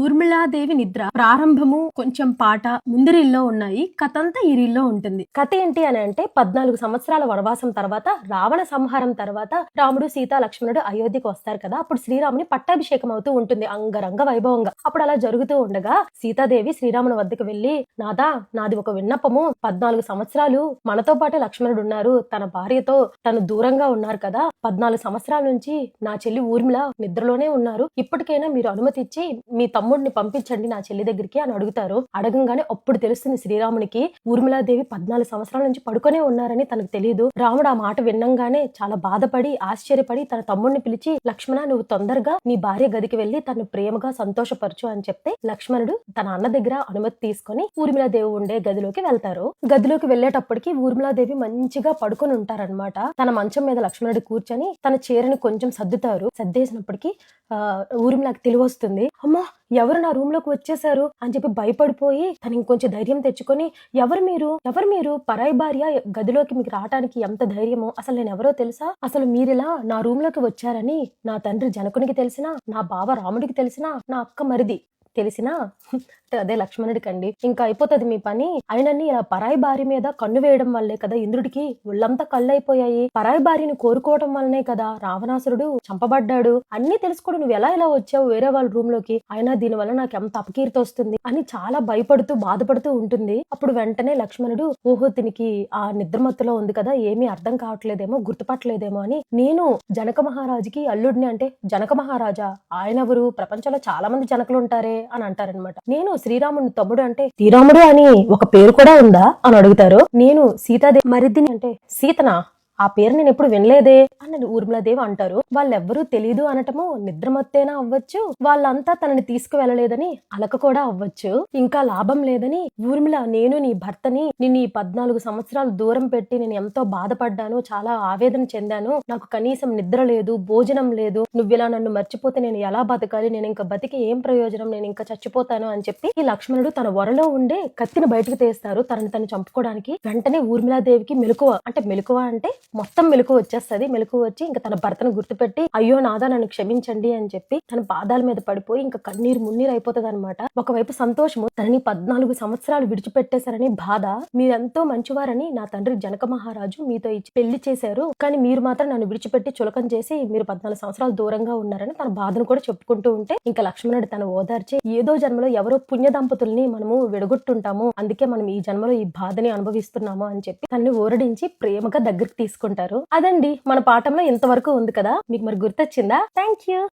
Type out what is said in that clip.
ఊర్మిళాదేవి నిద్ర ప్రారంభము కొంచెం పాట ముందు రీల్లో ఉన్నాయి. కథ అంతా ఈ రీల్లో ఉంటుంది. కథ ఏంటి అని అంటే 14 సంవత్సరాల వనవాసం తర్వాత రావణ సంహారం తర్వాత రాముడు సీత లక్ష్మణుడు అయోధ్యకు వస్తారు కదా. అప్పుడు శ్రీరాముని పట్టాభిషేకం అవుతూ ఉంటుంది అంగరంగ వైభవంగా. అప్పుడు అలా జరుగుతూ ఉండగా సీతాదేవి శ్రీరాముని వద్దకు వెళ్లి, నాదా నాది ఒక విన్నపము, 14 సంవత్సరాలు మనతో పాటు లక్ష్మణుడు ఉన్నారు, తన భార్యతో తను దూరంగా ఉన్నారు కదా, 14 సంవత్సరాల నుంచి నా చెల్లి ఊర్మిళ నిద్రలోనే ఉన్నారు, ఇప్పటికైనా మీరు అనుమతి ఇచ్చి మీ తమ్ముడిని పంపించండి నా చెల్లి దగ్గరికి అని అడుగుతారు. అడగంగానే అప్పుడు తెలుస్తుంది శ్రీరామునికి ఊర్మిళాదేవి 14 సంవత్సరాల నుంచి పడుకొనే ఉన్నారని తనకు తెలియదు. రాముడు ఆ మాట విన్నంగానే చాలా బాధపడి ఆశ్చర్యపడి తన తమ్ముడిని పిలిచి, లక్ష్మణ నువ్వు తొందరగా నీ భార్య గదికి వెళ్లి తను ప్రేమగా సంతోషపరచు అని చెప్తే లక్ష్మణుడు తన అన్న దగ్గర అనుమతి తీసుకొని ఊర్మిళాదేవి ఉండే గదిలోకి వెళ్తారు. గదిలోకి వెళ్లేటప్పటికి ఊర్మిళాదేవి మంచిగా పడుకొని ఉంటారనమాట. తన మంచం మీద లక్ష్మణుడు కూర్చొని తన చీరని కొంచెం సర్దుతారు. సర్దేసినప్పటికీ ఊర్మిళకి తెలివొస్తుంది. అమ్మా ఎవరు నా రూమ్ లోకి వచ్చేసారు అని చెప్పి భయపడిపోయి తను ఇంకొంచెం ధైర్యం తెచ్చుకొని, ఎవరు మీరు పరాయి భార్య గదిలోకి మీకు రావడానికి ఎంత ధైర్యమో, అసలు నేను ఎవరో తెలుసా, అసలు మీరిలా నా రూమ్ లోకి వచ్చారని నా తండ్రి జనకునికి తెలిసినా, నా బావ రాముడికి తెలిసినా, నా అక్క మరిది తెలిసినా అదే లక్ష్మణుడికి అండి ఇంకా అయిపోతుంది మీ పని. ఆయనని ఇలా పరాయి భార్య మీద కన్ను వేయడం వల్లే కదా ఇంద్రుడికి ఒళ్ళంతా కళ్ళైపోయాయి, పరాయి భార్యని కోరుకోవడం వల్లనే కదా రావణాసురుడు చంపబడ్డాడు, అన్ని తెలుసుకోడు నువ్వు ఎలా వచ్చావు వేరే వాళ్ళ రూమ్ లోకి, అయినా దీని వల్ల నాకు ఎంత అపకీర్తి వస్తుంది అని చాలా భయపడుతూ బాధపడుతూ ఉంటుంది. అప్పుడు వెంటనే లక్ష్మణుడు, ఓహో తినికి ఆ నిద్రమత్తులో ఉంది కదా, ఏమీ అర్థం కావట్లేదేమో, గుర్తుపట్టలేదేమో అని, నేను జనక మహారాజుకి అల్లుడిని అంటే, జనక మహారాజా ఆయనెవరు, ప్రపంచంలో చాలా మంది జనకులు ఉంటారే అని అంటారనమాట. నేను శ్రీరాముని తమ్ముడు అంటే, శ్రీరాముడు అని ఒక పేరు కూడా ఉందా అని అడుగుతారు. నేను సీతాదేవి మరిదిని అంటే, సీతనా ఆ పేరు నేను ఎప్పుడు వినలేదే అని ఊర్మిళాదేవి అంటారు. వాళ్ళెవ్వరూ తెలీదు అనటము నిద్రమత్తేనా అవ్వచ్చు, వాళ్ళంతా తనని తీసుకువెళ్ళలేదని అలక కూడా అవ్వచ్చు, ఇంకా లాభం లేదని ఊర్మిళ నేను నీ భర్తని నిన్ను ఈ 14 సంవత్సరాలు దూరం పెట్టి నేను ఎంతో బాధపడ్డాను, చాలా ఆవేదన చెందాను, నాకు కనీసం నిద్ర లేదు, భోజనం లేదు, నువ్విలా నన్ను మర్చిపోతే నేను ఎలా బతకాలి, నేను ఇంకా బతికి ఏం ప్రయోజనం, నేను ఇంకా చచ్చిపోతాను అని చెప్పి ఈ లక్ష్మణుడు తన వరలో ఉండే కత్తిని బయటకు తీస్తారు తనని తను చంపుకోవడానికి. వెంటనే ఊర్మిళాదేవికి మెలకువ అంటే మొత్తం మెలకు వచ్చేస్తుంది. మెలకు వచ్చి ఇంకా తన భర్తను గుర్తుపెట్టి, అయ్యో నాదా నన్ను క్షమించండి అని చెప్పి తన పాదాల మీద పడిపోయి ఇంకా కన్నీరు మున్నీరు అయిపోతుంది అనమాట. ఒకవైపు సంతోషము, తనని 14 సంవత్సరాలు విడిచిపెట్టేశారని బాధ, మీరెంతో మంచివారని నా తండ్రి జనక మహారాజు మీతో ఇచ్చి పెళ్లి చేశారు, కానీ మీరు మాత్రం నన్ను విడిచిపెట్టి చులకం చేసి మీరు 14 సంవత్సరాలు దూరంగా ఉన్నారని తన బాధను కూడా చెప్పుకుంటూ ఉంటే ఇంకా లక్ష్మణుడు తను ఓదార్చి, ఏదో జన్మలో ఎవరో పుణ్య దంపతుల్ని మనము విడగొట్టుంటాము, అందుకే మనం ఈ జన్మలో ఈ బాధని అనుభవిస్తున్నాము అని చెప్పి తనని ఓరడించి ప్రేమగా దగ్గరికి తీసుకుంటారు. అదండి మన పాఠంలో ఇంతవరకు ఉంది కదా, మీకు మరి గుర్తొచ్చిందా? Thank you.